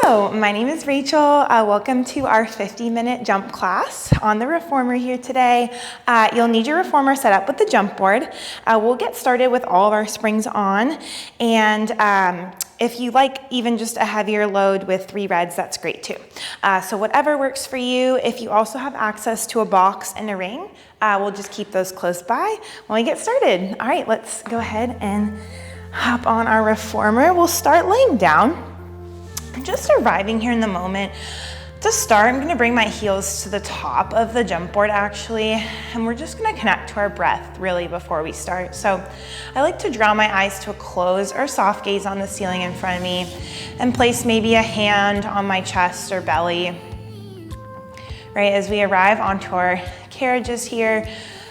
Hello, my name is Rachel. Welcome to our 50-minute jump class on the reformer here today. You'll need your reformer set up with the jump board. We'll get started with all of our springs on, and if you like even just a heavier load with 3 reds, that's great too. So whatever works for you. If you also have access to a box and a ring, we'll just keep those close by when we get started. All right, let's go ahead and hop on our reformer. We'll start laying down. Just arriving here in the moment. To start, I'm gonna bring my heels to the top of the jump board actually, and we're just gonna connect to our breath really before we start. So I like to draw my eyes to a close or soft gaze on the ceiling in front of me and place maybe a hand on my chest or belly. Right, as we arrive onto our carriages here,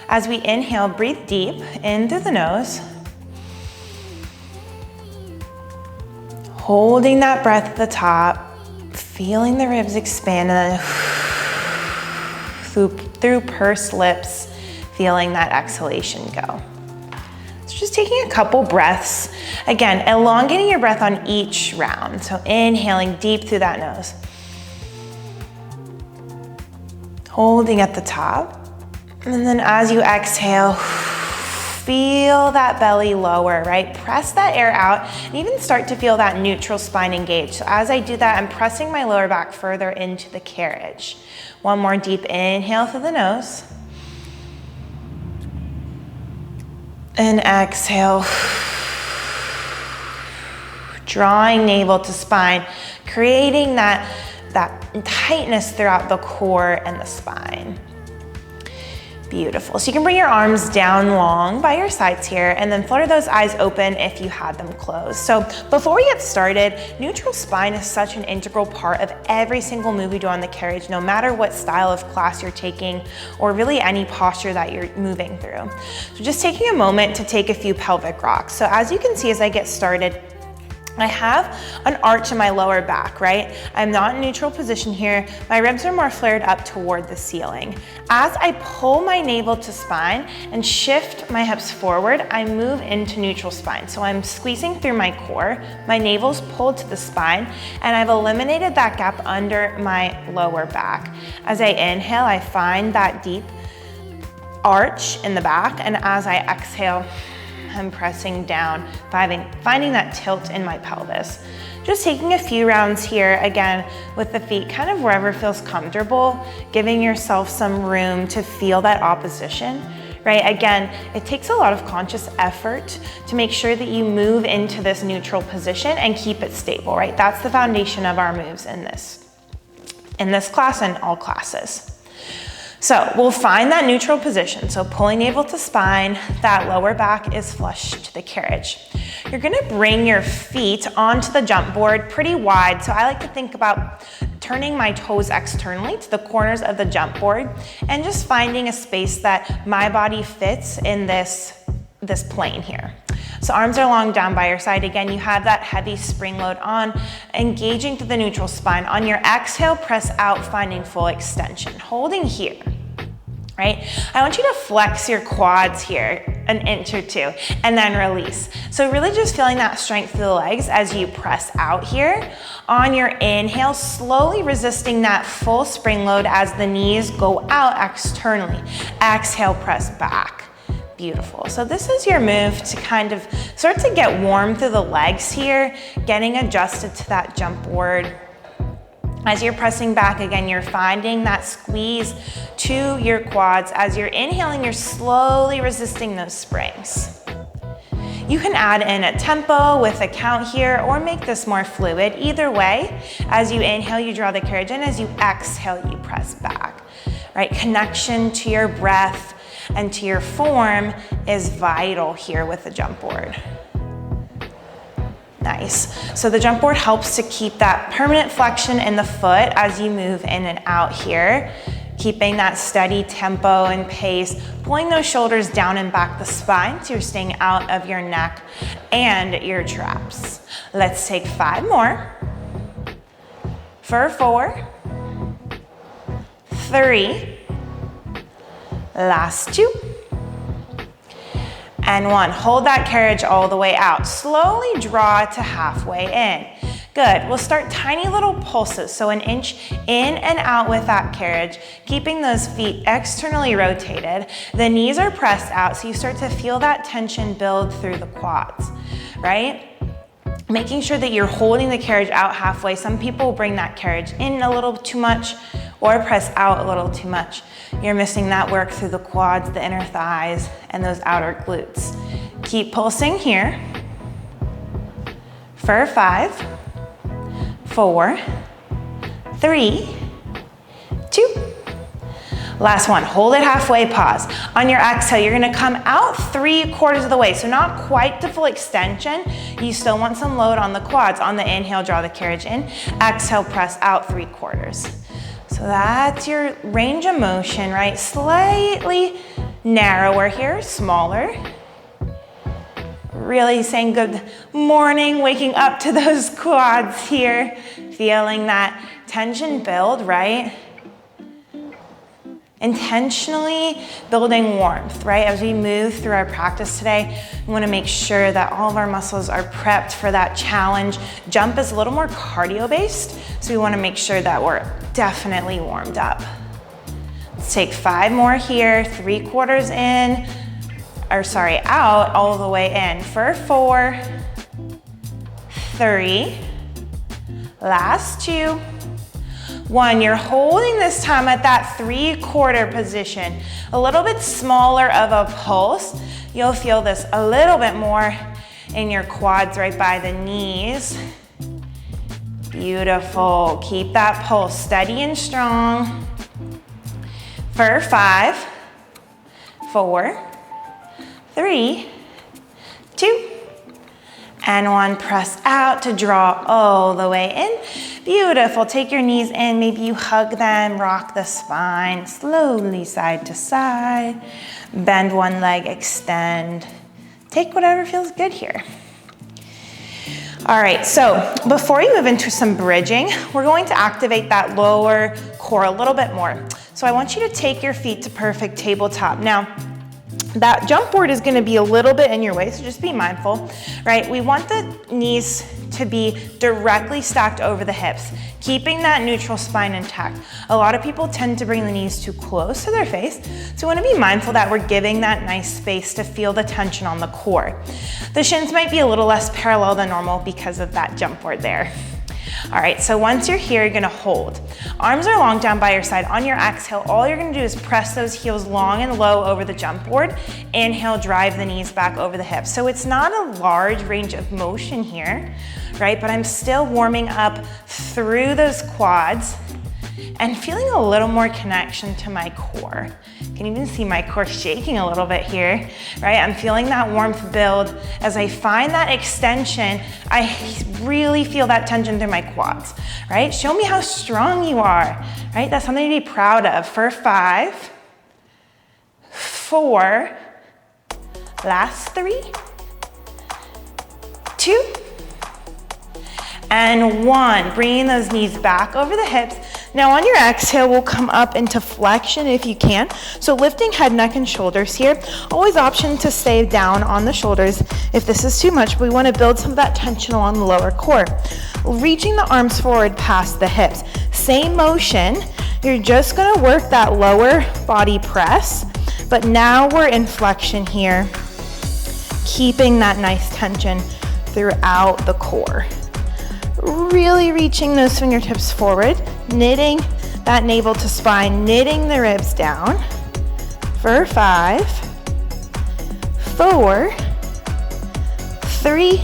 as we inhale, breathe deep in through the nose. Holding that breath at the top, feeling the ribs expand, and then through pursed lips, feeling that exhalation go. So just taking a couple breaths. Again, elongating your breath on each round. So inhaling deep through that nose. Holding at the top. And then as you exhale, feel that belly lower, right? Press that air out and even start to feel that neutral spine engage. So as I do that, I'm pressing my lower back further into the carriage. One more deep inhale through the nose. And exhale. Drawing navel to spine, creating that tightness throughout the core and the spine. Beautiful. So you can bring your arms down long by your sides here and then flutter those eyes open if you had them closed. So before we get started, neutral spine is such an integral part of every single move we do on the carriage, no matter what style of class you're taking or really any posture that you're moving through. So just taking a moment to take a few pelvic rocks. So as you can see as I get started, I have an arch in my lower back, right? I'm not in neutral position here. My ribs are more flared up toward the ceiling. As I pull my navel to spine and shift my hips forward, I move into neutral spine. So I'm squeezing through my core, my navel's pulled to the spine, and I've eliminated that gap under my lower back. As I inhale, I find that deep arch in the back, and as I exhale, I'm pressing down, finding that tilt in my pelvis. Just taking a few rounds here, again, with the feet kind of wherever feels comfortable, giving yourself some room to feel that opposition, right? Again, it takes a lot of conscious effort to make sure that you move into this neutral position and keep it stable, right? That's the foundation of our moves in this class and all classes. So we'll find that neutral position. So pulling navel to spine, that lower back is flush to the carriage. You're gonna bring your feet onto the jump board pretty wide. So I like to think about turning my toes externally to the corners of the jump board and just finding a space that my body fits in this plane here. So arms are long down by your side. Again, you have that heavy spring load on, engaging through the neutral spine. On your exhale, press out, finding full extension. Holding here, right? I want you to flex your quads here an inch or two and then release. So really just feeling that strength through the legs as you press out here. On your inhale, slowly resisting that full spring load as the knees go out externally. Exhale, press back. Beautiful. So this is your move to kind of start to get warm through the legs here, getting adjusted to that jump board. As you're pressing back again, you're finding that squeeze to your quads. As you're inhaling, you're slowly resisting those springs. You can add in a tempo with a count here or make this more fluid. Either way, as you inhale, you draw the carriage in. As you exhale, you press back, right? Connection to your breath and to your form is vital here with the jump board. Nice. So the jump board helps to keep that permanent flexion in the foot as you move in and out here, keeping that steady tempo and pace, pulling those shoulders down and back the spine so you're staying out of your neck and your traps. Let's take 5 more. For 4, 3, last 2, and 1. Hold that carriage all the way out. Slowly draw to halfway in. Good. We'll start tiny little pulses. So an inch in and out with that carriage, keeping those feet externally rotated. The knees are pressed out, so you start to feel that tension build through the quads, right? Making sure that you're holding the carriage out halfway. Some people bring that carriage in a little too much or press out a little too much. You're missing that work through the quads, the inner thighs, and those outer glutes. Keep pulsing here. For 5, 4, 3, 2. Last one, hold it halfway, pause. On your exhale, you're gonna come out 3/4 of the way, so not quite to full extension. You still want some load on the quads. On the inhale, draw the carriage in. Exhale, press out 3/4. So that's your range of motion, right? Slightly narrower here, smaller. Really saying good morning, waking up to those quads here, feeling that tension build, right? Intentionally building warmth, right? As we move through our practice today, we want to make sure that all of our muscles are prepped for that challenge. Jump is a little more cardio based, so we want to make sure that we're definitely warmed up. Let's take 5 more here, 3/4 in, out all the way in for 4, 3, last 2, 1. You're holding this time at that 3/4 position. A little bit smaller of a pulse. You'll feel this a little bit more in your quads right by the knees. Beautiful. Keep that pulse steady and strong. For 5, 4, 3, 2, and 1. Press out to draw all the way in. Beautiful. Take your knees in. Maybe you hug them. Rock the spine slowly side to side. Bend one leg, extend. Take whatever feels good here. All right, so before you move into some bridging, we're going to activate that lower core a little bit more. So I want you to take your feet to perfect tabletop. Now, that jump board is gonna be a little bit in your way, so just be mindful, right? We want the knees to be directly stacked over the hips, keeping that neutral spine intact. A lot of people tend to bring the knees too close to their face, so we wanna be mindful that we're giving that nice space to feel the tension on the core. The shins might be a little less parallel than normal because of that jump board there. All right, so once you're here, you're gonna hold. Arms are long down by your side. On your exhale, all you're gonna do is press those heels long and low over the jump board. Inhale, drive the knees back over the hips. So it's not a large range of motion here, right? But I'm still warming up through those quads and feeling a little more connection to my core. You can even see my core shaking a little bit here, right? I'm feeling that warmth build. As I find that extension, I really feel that tension through my quads, right? Show me how strong you are, right? That's something to be proud of. For 5, 4, last 3, 2, and 1. Bringing those knees back over the hips. Now on your exhale, we'll come up into flexion if you can. So lifting head, neck, and shoulders here. Always option to stay down on the shoulders if this is too much, but we want to build some of that tension along the lower core. Reaching the arms forward past the hips. Same motion. You're just going to work that lower body press, but now we're in flexion here, keeping that nice tension throughout the core. Really reaching those fingertips forward, knitting that navel to spine, knitting the ribs down. For 5, 4, 3,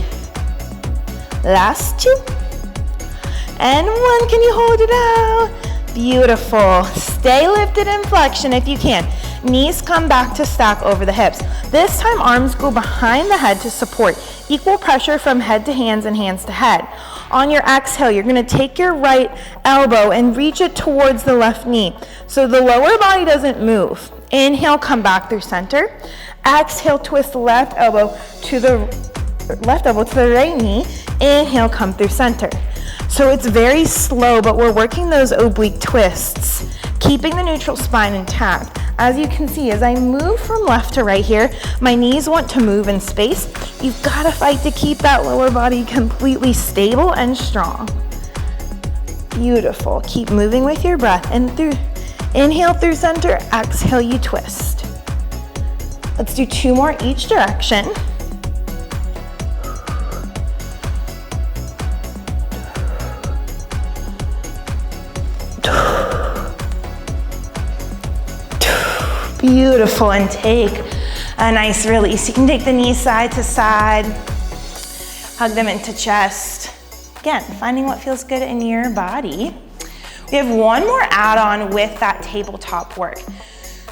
last 2, and 1. Can you hold it out? Beautiful. Stay lifted in flexion if you can. Knees come back to stack over the hips. This time, arms go behind the head to support. Equal pressure from head to hands and hands to head. On your exhale, you're gonna take your right elbow and reach it towards the left knee, so the lower body doesn't move. Inhale, come back through center. Exhale, twist left elbow to the right knee. Inhale, come through center. So it's very slow, but we're working those oblique twists, keeping the neutral spine intact. As you can see, as I move from left to right here, my knees want to move in space. You've got to fight to keep that lower body completely stable and strong. Beautiful. Keep moving with your breath. And through, inhale through center, exhale, you twist. Let's do 2 more each direction. Beautiful, and take a nice release. You can take the knees side to side, hug them into chest. Again, finding what feels good in your body. We have one more add-on with that tabletop work.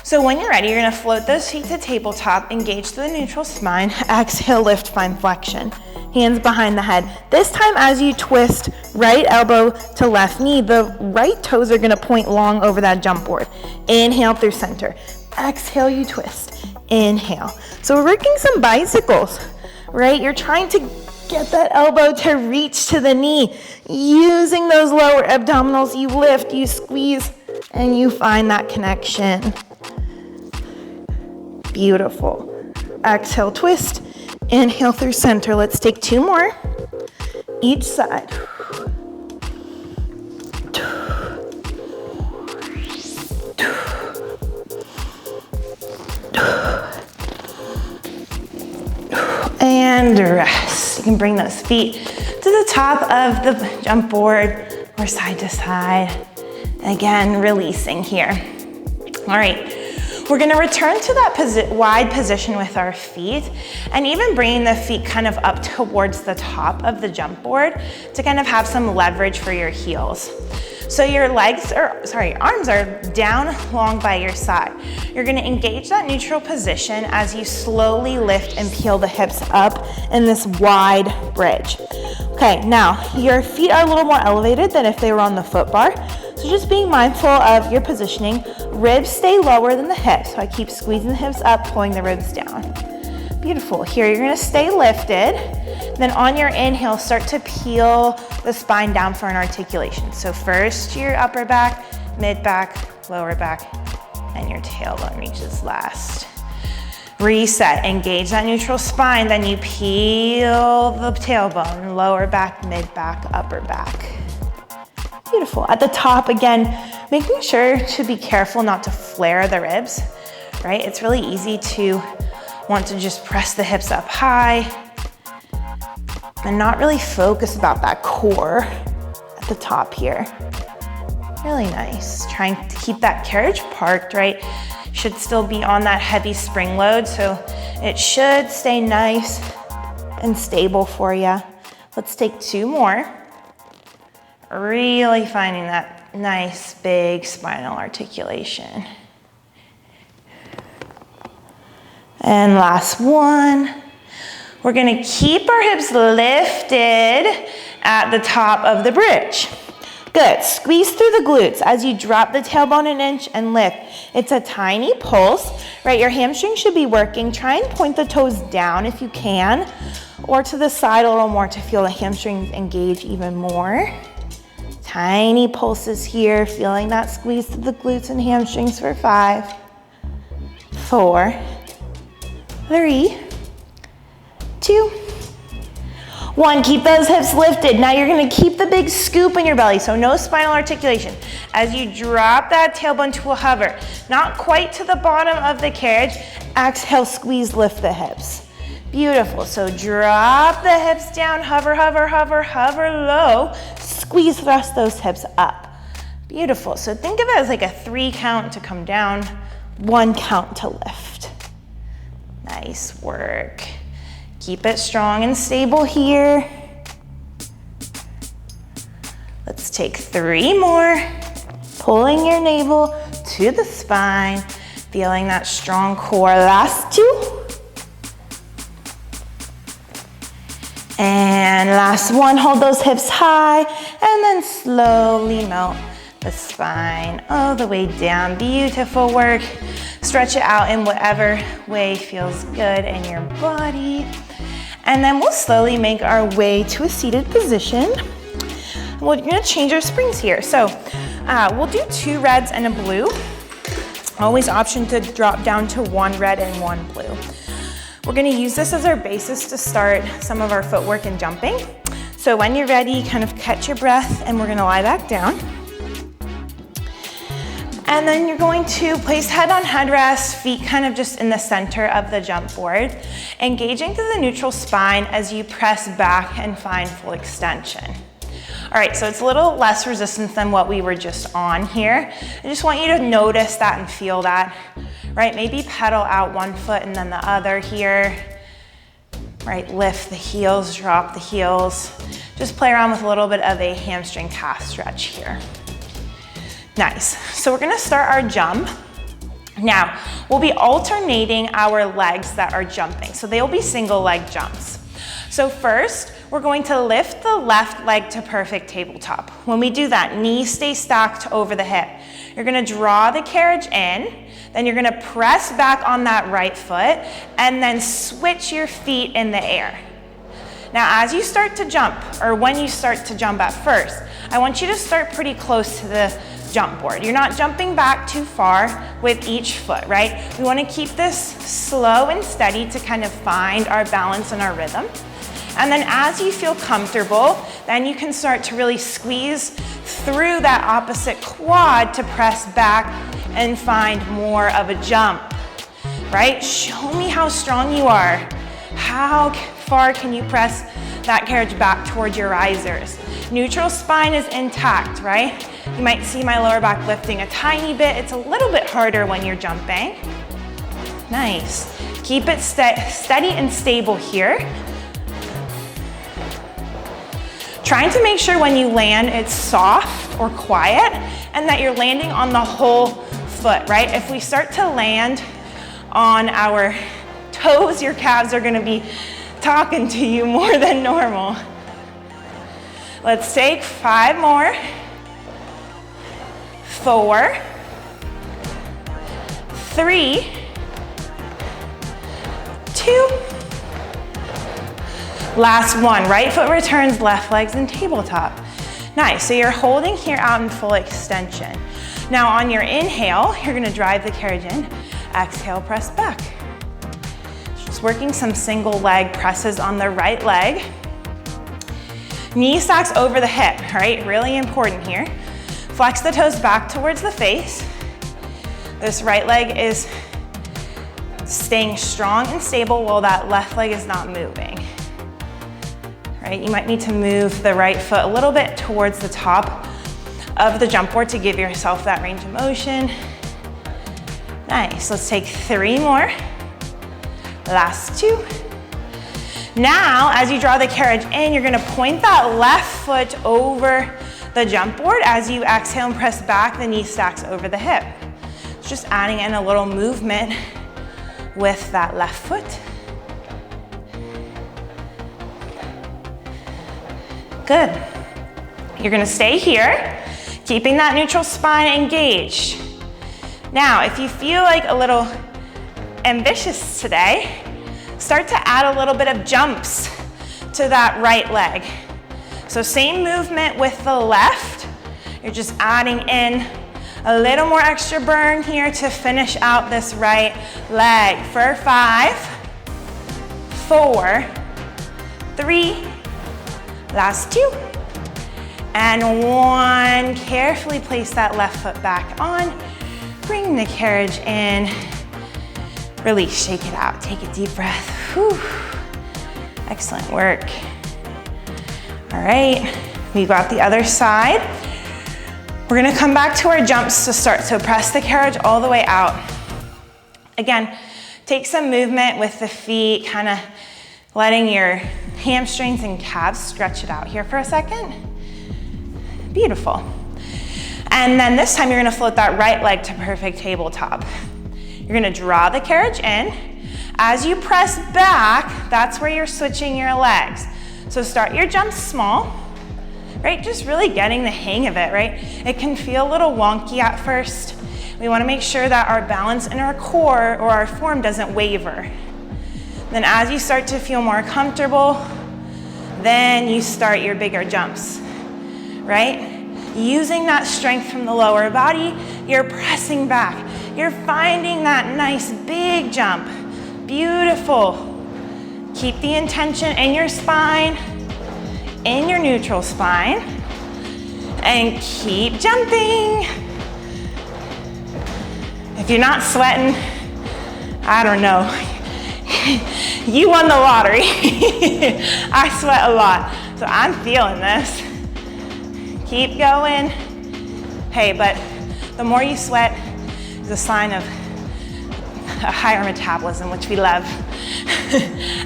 So when you're ready, you're gonna float those feet to tabletop, engage the neutral spine, exhale, lift, find flexion. Hands behind the head. This time as you twist right elbow to left knee, the right toes are gonna point long over that jump board. Inhale through center. Exhale, you twist. Inhale. So we're working some bicycles, right? You're trying to get that elbow to reach to the knee. Using those lower abdominals, you lift, you squeeze, and you find that connection. Beautiful. Exhale, twist. Inhale through center. Let's take 2 more. Each side. And rest. You can bring those feet to the top of the jump board or side to side. Again, releasing here. All right. We're gonna return to that wide position with our feet and even bringing the feet kind of up towards the top of the jump board to kind of have some leverage for your heels. So your arms are down long by your side. You're gonna engage that neutral position as you slowly lift and peel the hips up in this wide bridge. Okay, now your feet are a little more elevated than if they were on the foot bar. So just being mindful of your positioning. Ribs stay lower than the hips. So I keep squeezing the hips up, pulling the ribs down. Beautiful. Here you're gonna stay lifted. Then on your inhale, start to peel the spine down for an articulation. So first your upper back, mid back, lower back, and your tailbone reaches last. Reset, engage that neutral spine, then you peel the tailbone, lower back, mid back, upper back. Beautiful. At the top, again, making sure to be careful not to flare the ribs, right? It's really easy to want to just press the hips up high and not really focus about that core at the top here. Really nice. Trying to keep that carriage parked, right? Should still be on that heavy spring load, so it should stay nice and stable for you. Let's take 2 more. Really finding that nice big spinal articulation. And last one. We're gonna keep our hips lifted at the top of the bridge. Good, squeeze through the glutes as you drop the tailbone an inch and lift. It's a tiny pulse, right? Your hamstring should be working. Try and point the toes down if you can, or to the side a little more to feel the hamstrings engage even more. Tiny pulses here, feeling that squeeze through the glutes and hamstrings for 5, 4, 3, 2, 1. Keep those hips lifted. Now you're gonna keep the big scoop in your belly, so no spinal articulation. As you drop that tailbone to a hover, not quite to the bottom of the carriage, exhale, squeeze, lift the hips. Beautiful, so drop the hips down, hover, hover, hover, hover low, squeeze, thrust those hips up. Beautiful, so think of it as like a 3 count to come down, 1 count to lift. Nice work. Keep it strong and stable here. Let's take 3 more. Pulling your navel to the spine, feeling that strong core. Last 2. And last 1, hold those hips high, and then slowly melt the spine all the way down. Beautiful work. Stretch it out in whatever way feels good in your body. And then we'll slowly make our way to a seated position. We're gonna change our springs here. So we'll do 2 reds and a blue. Always option to drop down to one red and one blue. We're gonna use this as our basis to start some of our footwork and jumping. So when you're ready, kind of catch your breath, and we're gonna lie back down. And then you're going to place head on headrest, feet kind of just in the center of the jump board, engaging through the neutral spine as you press back and find full extension. All right, so it's a little less resistance than what we were just on here. I just want you to notice that and feel that, right? Maybe pedal out one foot and then the other here, right? Lift the heels, drop the heels. Just play around with a little bit of a hamstring calf stretch here. Nice. So we're gonna start our jump. Now, we'll be alternating our legs that are jumping. So they will be single leg jumps. So first, we're going to lift the left leg to perfect tabletop. When we do that, knees stay stacked over the hip. You're gonna draw the carriage in, then you're gonna press back on that right foot, and then switch your feet in the air. Now, as you start to jump, or when you start to jump at first, I want you to start pretty close to the jump board. You're not jumping back too far with each foot, right? We want to keep this slow and steady to kind of find our balance and our rhythm. And then as you feel comfortable, then you can start to really squeeze through that opposite quad to press back and find more of a jump, right? Show me how strong you are. How far can you press that carriage back towards your risers? Neutral spine is intact, right? You might see my lower back lifting a tiny bit. It's a little bit harder when you're jumping. Nice. Keep it steady and stable here. Trying to make sure when you land it's soft or quiet and that you're landing on the whole foot, right? If we start to land on our toes, your calves are gonna be talking to you more than normal. Let's take 5 more. 4, 3, 2. Last one, right foot returns, left leg's in tabletop. Nice, so you're holding here out in full extension. Now on your inhale, you're gonna drive the carriage in. Exhale, press back. Just working some single leg presses on the right leg. Knee stacks over the hip, right? Really important here. Flex the toes back towards the face. This right leg is staying strong and stable while that left leg is not moving. Right? You might need to move the right foot a little bit towards the top of the jump board to give yourself that range of motion. Nice, let's take 3 more. Last 2. Now, as you draw the carriage in, you're gonna point that left foot over the jump board. As you exhale and press back, the knee stacks over the hip. It's just adding in a little movement with that left foot. Good. You're gonna stay here, keeping that neutral spine engaged. Now, if you feel like a little ambitious today, start to add a little bit of jumps to that right leg. So same movement with the left. You're just adding in a little more extra burn here to finish out this right leg. For 5, 4, 3, last 2, and 1. Carefully place that left foot back on. Bring the carriage in. Release, shake it out. Take a deep breath. Whew. Excellent work. All right, we got the other side. We're gonna come back to our jumps to start. So press the carriage all the way out. Again, take some movement with the feet, kind of letting your hamstrings and calves stretch it out here for a second. Beautiful. And then this time you're gonna float that right leg to perfect tabletop. You're gonna draw the carriage in. As you press back, that's where you're switching your legs. So start your jumps small, right? Just really getting the hang of it, right? It can feel a little wonky at first. We wanna make sure that our balance in our core or our form doesn't waver. Then as you start to feel more comfortable, then you start your bigger jumps, right? Using that strength from the lower body, you're pressing back. You're finding that nice big jump. Beautiful. Keep the intention in your spine, in your neutral spine, and keep jumping. If you're not sweating, I don't know. You won the lottery. I sweat a lot, so I'm feeling this. Keep going. Hey, but the more you sweat is a sign of a higher metabolism, which we love.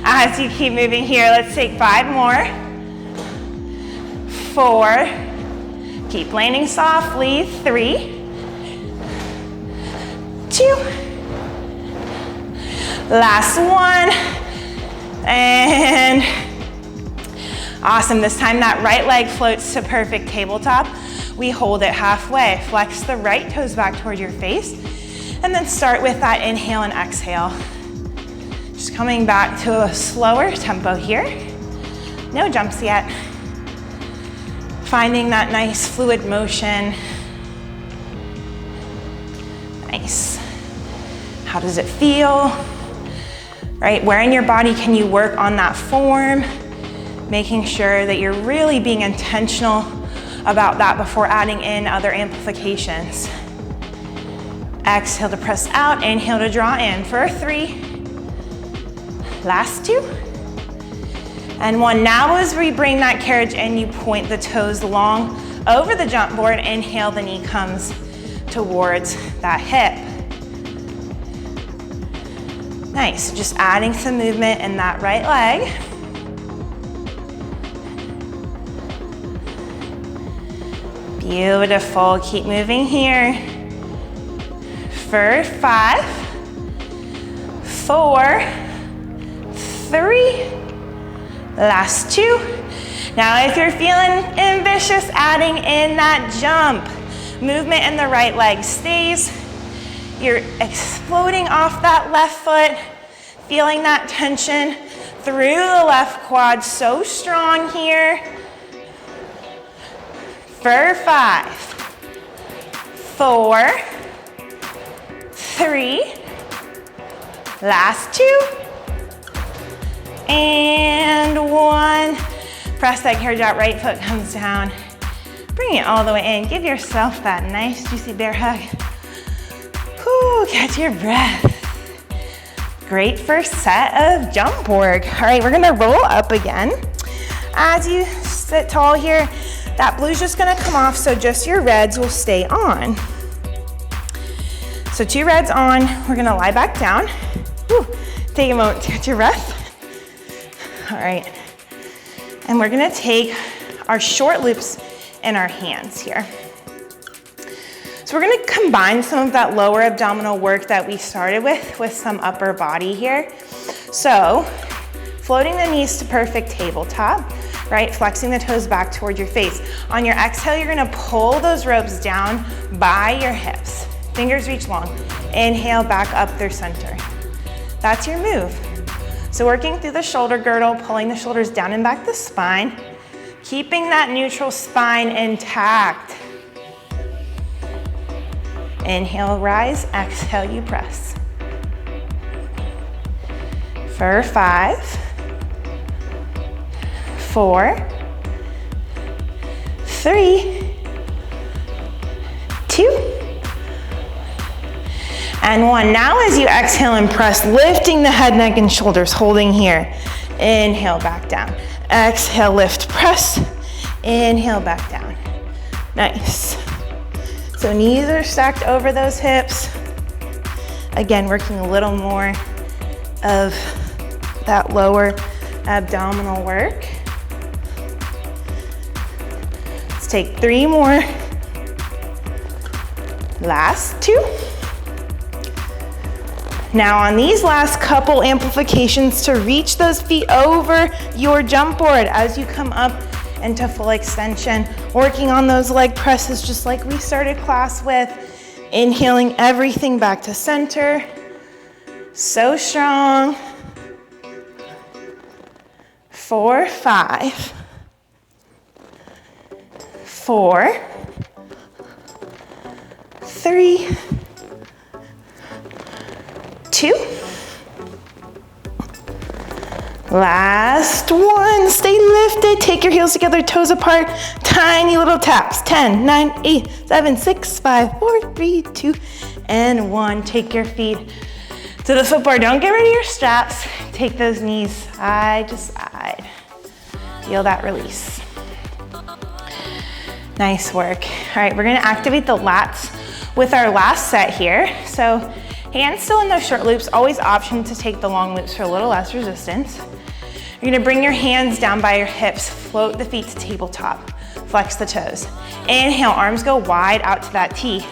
As you keep moving here, let's take 5 more. 4. Keep landing softly. 3. 2. Last one. And awesome. This time that right leg floats to perfect tabletop. We hold it halfway. Flex the right toes back toward your face. And then start with that inhale and exhale. Just coming back to a slower tempo here. No jumps yet. Finding that nice fluid motion. Nice. How does it feel? Right, where in your body can you work on that form? Making sure that you're really being intentional about that before adding in other amplifications. Exhale to press out, inhale to draw in for 3. Last 2. And 1. Now as we bring that carriage in, you point the toes long over the jump board. Inhale, the knee comes towards that hip. Nice, just adding some movement in that right leg. Beautiful, keep moving here. For 5, 4, 3, last 2. Now if you're feeling ambitious, adding in that jump. Movement in the right leg stays. You're exploding off that left foot, feeling that tension through the left quad, so strong here. For 5, 4, 3, last 2, and 1. Press that carriage out, right foot comes down. Bring it all the way in. Give yourself that nice juicy bear hug. Whew, catch your breath. Great first set of jump work. All right, we're gonna roll up again. As you sit tall here, that blue's just gonna come off, so just your reds will stay on. So 2 reds on, we're gonna lie back down. Whew. Take a moment to catch your breath. All right, and we're gonna take our short loops in our hands here. So we're gonna combine some of that lower abdominal work that we started with some upper body here. So floating the knees to perfect tabletop, right? Flexing the toes back toward your face. On your exhale, you're gonna pull those ropes down by your hips. Fingers reach long. Inhale, back up through center. That's your move. So working through the shoulder girdle, pulling the shoulders down and back the spine, keeping that neutral spine intact. Inhale, rise. Exhale, you press. For 5, 4, 3, 2, and 1. Now as you exhale and press, lifting the head, neck, and shoulders, holding here. Inhale, back down. Exhale, lift, press. Inhale, back down. Nice. So knees are stacked over those hips. Again, working a little more of that lower abdominal work. Let's take 3 more. Last 2. Now on these last couple amplifications, to reach those feet over your jump board as you come up into full extension, working on those leg presses just like we started class with. Inhaling everything back to center. So strong. 4, 5, 4, 3, 2. Last one, stay lifted. Take your heels together, toes apart, tiny little taps. 10, 9, 8, 7, 6, 5, 4, 3, 2, and 1. Take your feet to the foot bar. Don't get rid of your straps. Take those knees side to side. Feel that release. Nice work. All right, we're gonna activate the lats with our last set here. So hands still in those short loops, always option to take the long loops for a little less resistance. You're gonna bring your hands down by your hips, float the feet to tabletop, flex the toes. Inhale, arms go wide out to that T.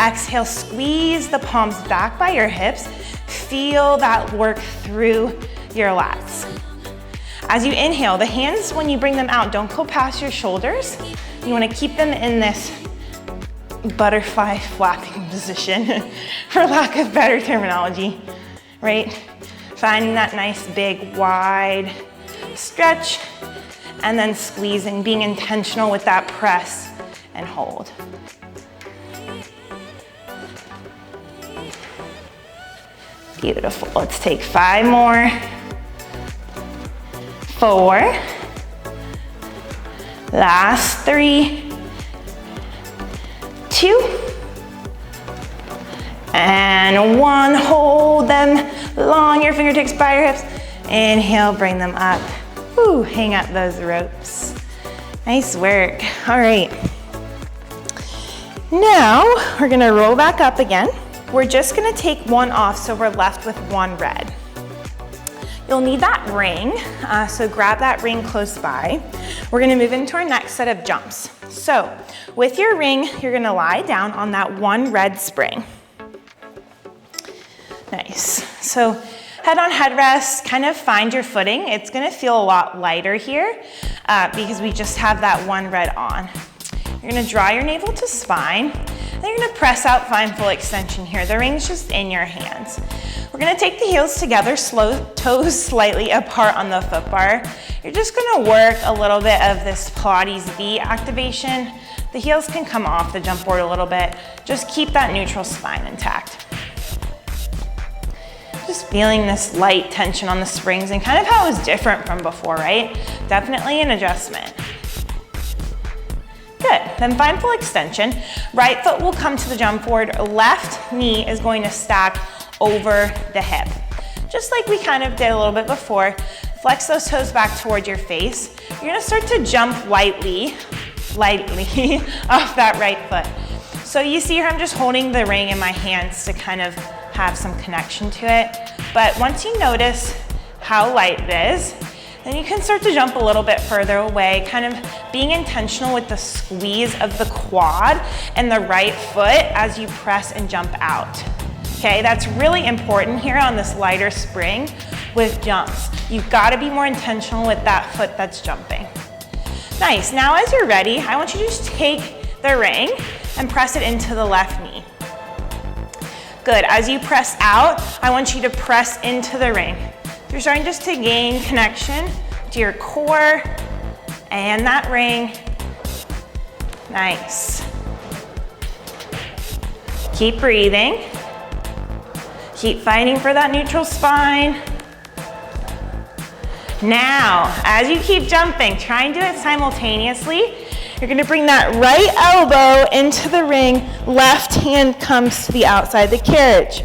Exhale, squeeze the palms back by your hips. Feel that work through your lats. As you inhale, the hands, when you bring them out, don't go past your shoulders. You wanna keep them in this butterfly flapping position, for lack of better terminology, right? Finding that nice, big, wide stretch, and then squeezing, being intentional with that press and hold. Beautiful. Let's take 5 more. 4. Last 3. 2. And 1. Hold them long, your fingertips by your hips. Inhale, bring them up. Woo, hang up those ropes. Nice work. All right. Now, we're gonna roll back up again. We're just gonna take 1 off, so we're left with 1 red. You'll need that ring, so grab that ring close by. We're gonna move into our next set of jumps. So, with your ring, you're gonna lie down on that 1 red spring. Nice. So, head on headrest, kind of find your footing. It's gonna feel a lot lighter here because we just have that 1 red on. You're gonna draw your navel to spine. Then you're gonna press out, find full extension here. The ring's just in your hands. We're gonna take the heels together, slow toes slightly apart on the foot bar. You're just gonna work a little bit of this Pilates V activation. The heels can come off the jump board a little bit. Just keep that neutral spine intact. Just feeling this light tension on the springs and kind of how it was different from before, right? Definitely an adjustment. Good, then find full extension. Right foot will come to the jump board. Left knee is going to stack over the hip. Just like we kind of did a little bit before. Flex those toes back toward your face. You're gonna start to jump lightly off that right foot. So you see here, I'm just holding the ring in my hands to kind of have some connection to it. But once you notice how light it is, then you can start to jump a little bit further away, kind of being intentional with the squeeze of the quad and the right foot as you press and jump out. Okay, that's really important here on this lighter spring with jumps. You've got to be more intentional with that foot that's jumping. Nice, now as you're ready, I want you to just take the ring and press it into the left knee. Good, as you press out, I want you to press into the ring. You're starting just to gain connection to your core and that ring. Nice. Keep breathing. Keep fighting for that neutral spine. Now, as you keep jumping, try and do it simultaneously. You're gonna bring that right elbow into the ring, left hand comes to the outside of the carriage.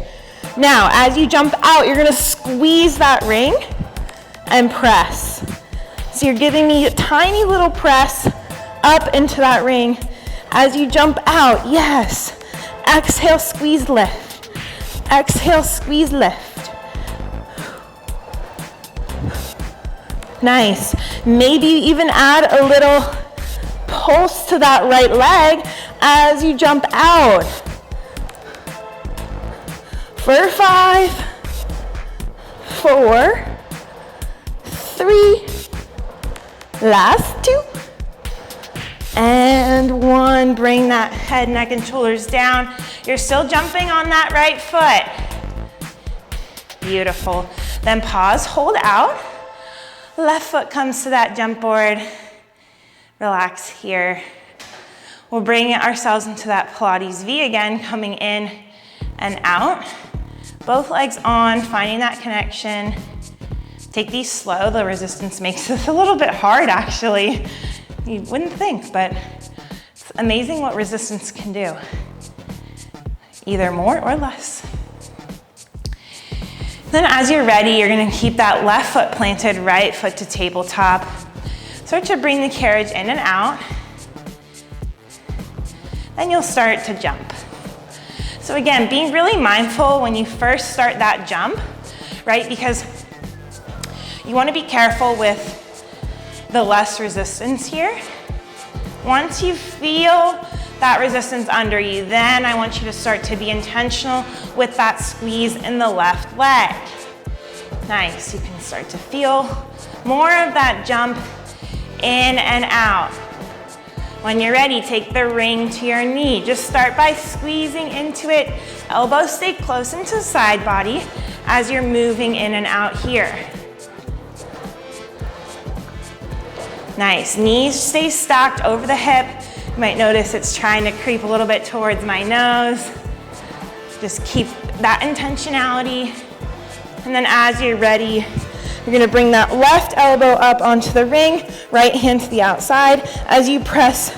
Now, as you jump out, you're gonna squeeze that ring and press. So you're giving me a tiny little press up into that ring. As you jump out, yes. Exhale, squeeze, lift. Exhale, squeeze, lift. Nice. Maybe you even add a little pulse to that right leg as you jump out. For 5, 4, 3, last 2, and 1. Bring that head, neck, and shoulders down. You're still jumping on that right foot. Beautiful. Then pause, hold out. Left foot comes to that jump board. Relax here. We'll bring ourselves into that Pilates V again, coming in and out. Both legs on, finding that connection. Take these slow. The resistance makes this a little bit hard, actually. You wouldn't think, but it's amazing what resistance can do. Either more or less. Then as you're ready, you're gonna keep that left foot planted, right foot to tabletop. Start to bring the carriage in and out. Then you'll start to jump. So again, being really mindful when you first start that jump, right? Because you wanna be careful with the less resistance here. Once you feel that resistance under you, then I want you to start to be intentional with that squeeze in the left leg. Nice, you can start to feel more of that jump in and out. When you're ready, take the ring to your knee. Just start by squeezing into it. Elbows stay close into the side body as you're moving in and out here. Nice, knees stay stacked over the hip. You might notice it's trying to creep a little bit towards my nose. Just keep that intentionality. And then as you're ready, you're gonna bring that left elbow up onto the ring, right hand to the outside. As you press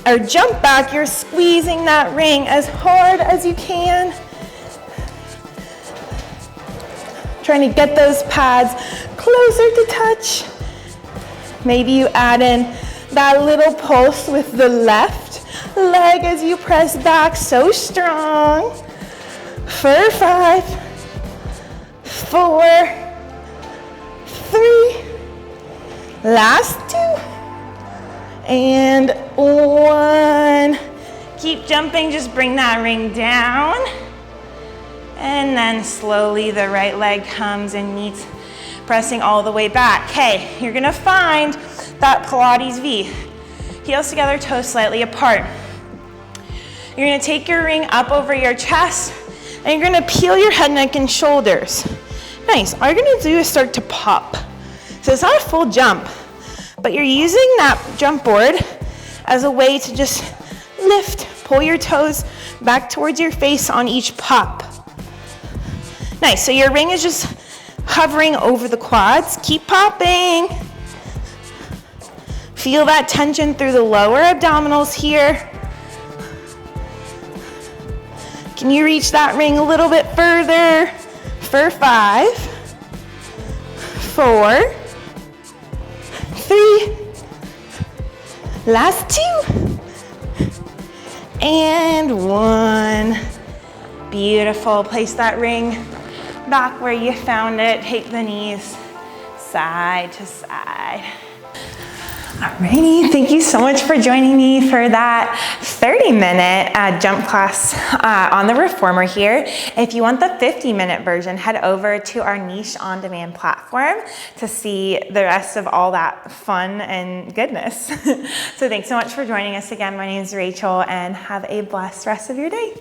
or jump back, you're squeezing that ring as hard as you can. Trying to get those pads closer to touch. Maybe you add in that little pulse with the left leg as you press back, so strong. For 5, 4, 3, last 2, and 1. Keep jumping, just bring that ring down. And then slowly the right leg comes and meets, pressing all the way back. Okay, you're gonna find that Pilates V. Heels together, toes slightly apart. You're gonna take your ring up over your chest and you're gonna peel your head, neck, and shoulders. Nice, all you're gonna do is start to pop. So it's not a full jump, but you're using that jump board as a way to just lift, pull your toes back towards your face on each pop. Nice, so your ring is just hovering over the quads. Keep popping. Feel that tension through the lower abdominals here. Can you reach that ring a little bit further? For 5, 4, 3, last 2, and 1. Beautiful. Place that ring back where you found it. Take the knees side to side. Alrighty, thank you so much for joining me for that 30-minute jump class on the reformer here. If you want the 50-minute version, head over to our niche on-demand platform to see the rest of all that fun and goodness. So thanks so much for joining us again. My name is Rachel, and have a blessed rest of your day.